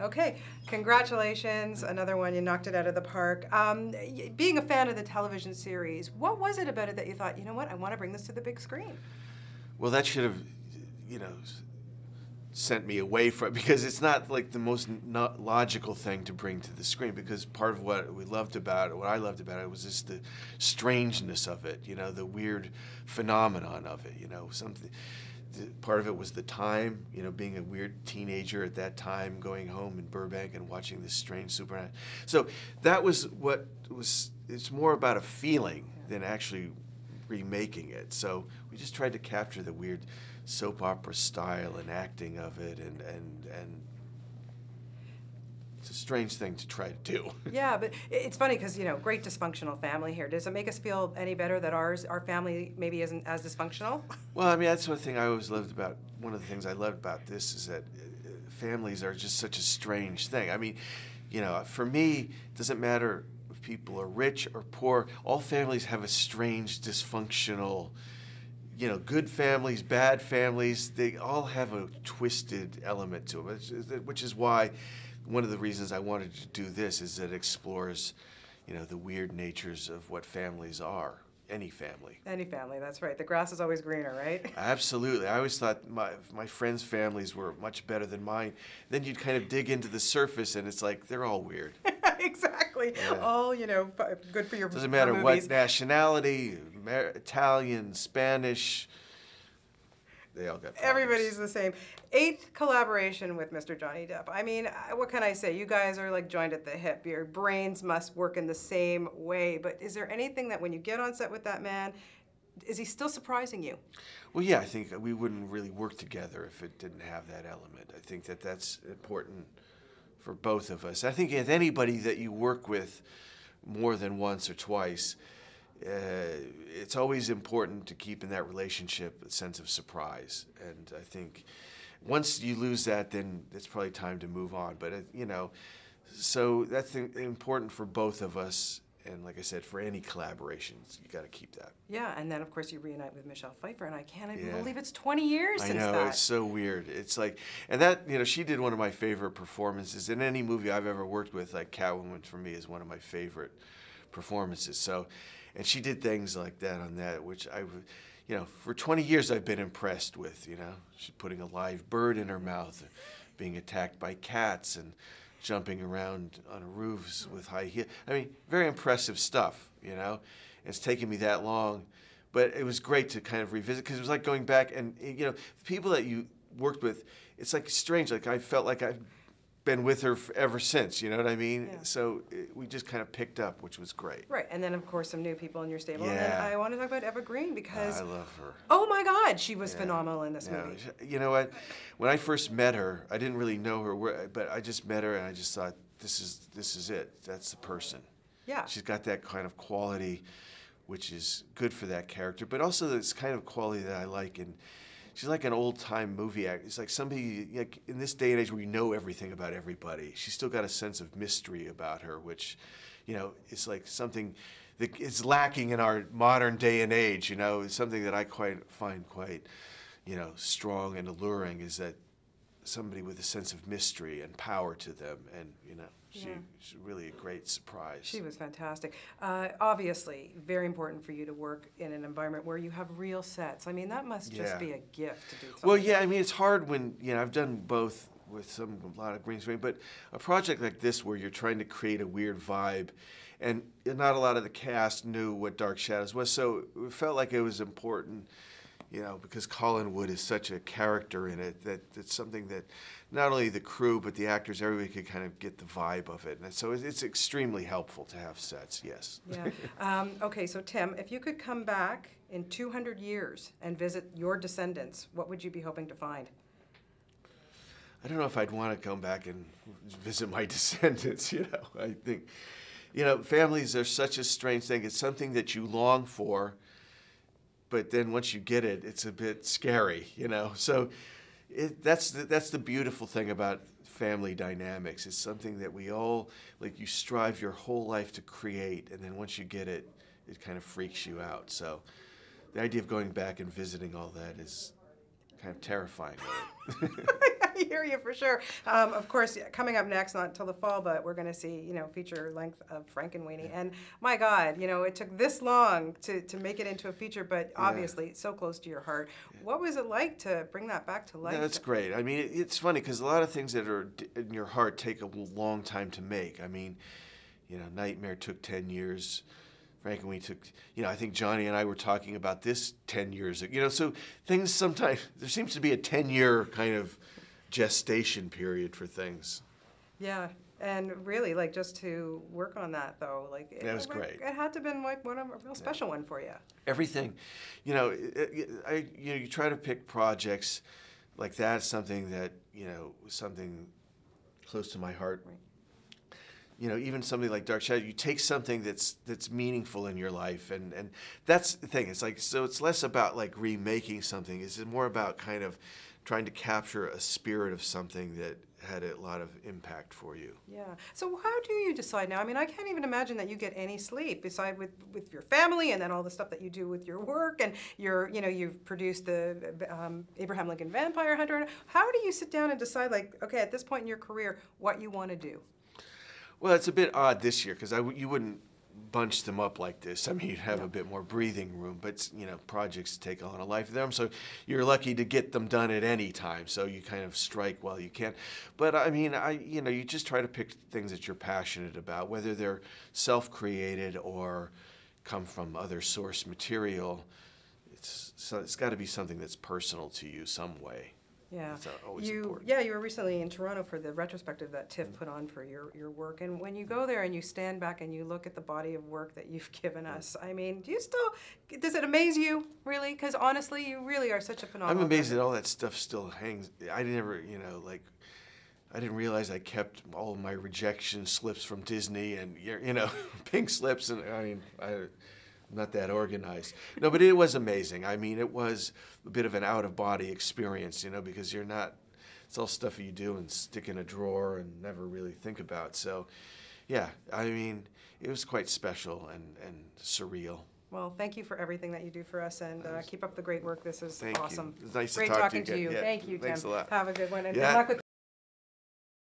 Okay, congratulations. Another one, you knocked it out of the park. Being a fan of the television series, what was it about it that you thought, you know what, I want to bring this to the big screen? Well, that should have, you know, sent me away from, because it's not like the most not logical thing to bring to the screen, because part of what we loved about it, what I loved about it, was just the strangeness of it, you know, the weird phenomenon of it, you know, something. Part of it was the time, you know, being a weird teenager at that time, going home in Burbank and watching this strange supernatural. So that was what was, it's more about a feeling than actually remaking it. So we just tried to capture the weird soap opera style and acting of it, and it's a strange thing to try to do. Yeah, but it's funny because, you know, great dysfunctional family here. Does it make us feel any better that our family maybe isn't as dysfunctional? Well, I mean, that's one thing I always loved about, one of the things I loved about this is that families are just such a strange thing. I mean, you know, for me, it doesn't matter if people are rich or poor, all families have a strange, dysfunctional, you know, good families, bad families, they all have a twisted element to them, which is why one of the reasons I wanted to do this is that it explores, you know, the weird natures of what families are. Any family. Any family, that's right. The grass is always greener, right? Absolutely. I always thought my friends' families were much better than mine. Then you'd kind of dig into the surface and it's like, they're all weird. Exactly. Yeah. All, you know, good for your Doesn't matter movies. what nationality, Italian, Spanish, they all got problems. Everybody's the same. 8th collaboration with Mr. Johnny Depp. I mean, what can I say? You guys are like joined at the hip. Your brains must work in the same way. But is there anything that when you get on set with that man, is he still surprising you? Well, yeah, I think we wouldn't really work together if it didn't have that element. I think that that's important for both of us. I think with anybody that you work with more than once or twice, it's always important to keep in that relationship a sense of surprise. And I think once you lose that, then it's probably time to move on. But, you know, so that's important for both of us. And like I said, for any collaborations, you got to keep that. Yeah, and then of course you reunite with Michelle Pfeiffer, and I can't even believe it's 20 years since that. I know, it's so weird. It's like, and that, you know, she did one of my favorite performances in any movie I've ever worked with. Like Catwoman for me is one of my favorite performances. So, and she did things like that on that, which I, you know, for 20 years I've been impressed with. You know, she's putting a live bird in her mouth, being attacked by cats, and jumping around on roofs with high heels. I mean, very impressive stuff, you know. It's taken me that long, but it was great to kind of revisit, because it was like going back and, you know, the people that you worked with, it's like strange, like I felt like I've been with her ever since, you know what I mean? Yeah. So we just kind of picked up, which was great. Right, and then of course some new people in your stable. Yeah. And then I want to talk about Eva Green because I love her. Oh my God, she was phenomenal in this Yeah. movie. You know what? When I first met her, I didn't really know her, but I just met her and I just thought, this is it. That's the person. Yeah. She's got that kind of quality, which is good for that character, but also this kind of quality that I like. And she's like an old-time movie actor. It's like somebody, like in this day and age where you know everything about everybody, she's still got a sense of mystery about her, which, you know, is like something that is lacking in our modern day and age. You know, it's something that I find quite, you know, strong and alluring, is that somebody with a sense of mystery and power to them, and, you know, she's really a great surprise. She was fantastic. Obviously, very important for you to work in an environment where you have real sets. I mean, that must just be a gift to do something. Well, yeah, I mean, it's hard when, you know, I've done both with a lot of green screen, but a project like this where you're trying to create a weird vibe, and not a lot of the cast knew what Dark Shadows was, so it felt like it was important, you know, because Colin Wood is such a character in it, that it's something that not only the crew, but the actors, everybody could kind of get the vibe of it. And so it's extremely helpful to have sets, yes. Yeah. Okay, so Tim, if you could come back in 200 years and visit your descendants, what would you be hoping to find? I don't know if I'd want to come back and visit my descendants, you know. I think, you know, families are such a strange thing. It's something that you long for, but then once you get it, it's a bit scary, you know. So that's the beautiful thing about family dynamics. It's something that we all, like, you strive your whole life to create, and then once you get it, it kind of freaks you out. So the idea of going back and visiting all that is kind of terrifying. I hear you for sure. Of course, coming up next, not until the fall, but we're going to see, feature length of Frankenweenie. And my God, it took this long to make it into a feature, but obviously so close to your heart. What was it like to bring that back to life? That's great. I mean, it's funny because a lot of things that are in your heart take a long time to make. I mean, Nightmare took 10 years. Frankenweenie took, I think Johnny and I were talking about this 10 years ago. So things sometimes, there seems to be a 10-year kind of gestation period for things. Yeah. And really, just to work on that, though, that was great. It had to have been a real special one for you. Everything, you try to pick projects like that, something that, something close to my heart. Right. Even something like Dark Shadow, you take something that's meaningful in your life, and that's the thing. It's so it's less about remaking something. It's more about kind of trying to capture a spirit of something that had a lot of impact for you. Yeah. So how do you decide now? I mean, I can't even imagine that you get any sleep beside with your family and then all the stuff that you do with your work, and you've produced the Abraham Lincoln Vampire Hunter. How do you sit down and decide, okay, at this point in your career, what you want to do? Well, it's a bit odd this year because you wouldn't bunch them up like this. I mean, you'd have a bit more breathing room, but projects take on a life of them, so you're lucky to get them done at any time. So you kind of strike while you can. But I mean, you just try to pick things that you're passionate about, whether they're self-created or come from other source material. It's got to be something that's personal to you some way. Yeah, that's always important. Yeah, you were recently in Toronto for the retrospective that TIFF put on for your work, and when you go there and you stand back and you look at the body of work that you've given us, I mean, does it amaze you, really? Because honestly, you really are such a phenomenal. I'm amazed that all that stuff still hangs. I never, I didn't realize I kept all of my rejection slips from Disney and, pink slips, and I mean, I'm not that organized. No, but it was amazing. I mean, it was a bit of an out-of-body experience, because it's all stuff you do and stick in a drawer and never really think about. So, yeah, I mean, it was quite special and surreal. Well, thank you for everything that you do for us, and keep up the great work. This is awesome. It's nice great to talk talking to you. Yeah. Thank you, Tim. Thanks a lot. Have a good one, and Yeah. good luck with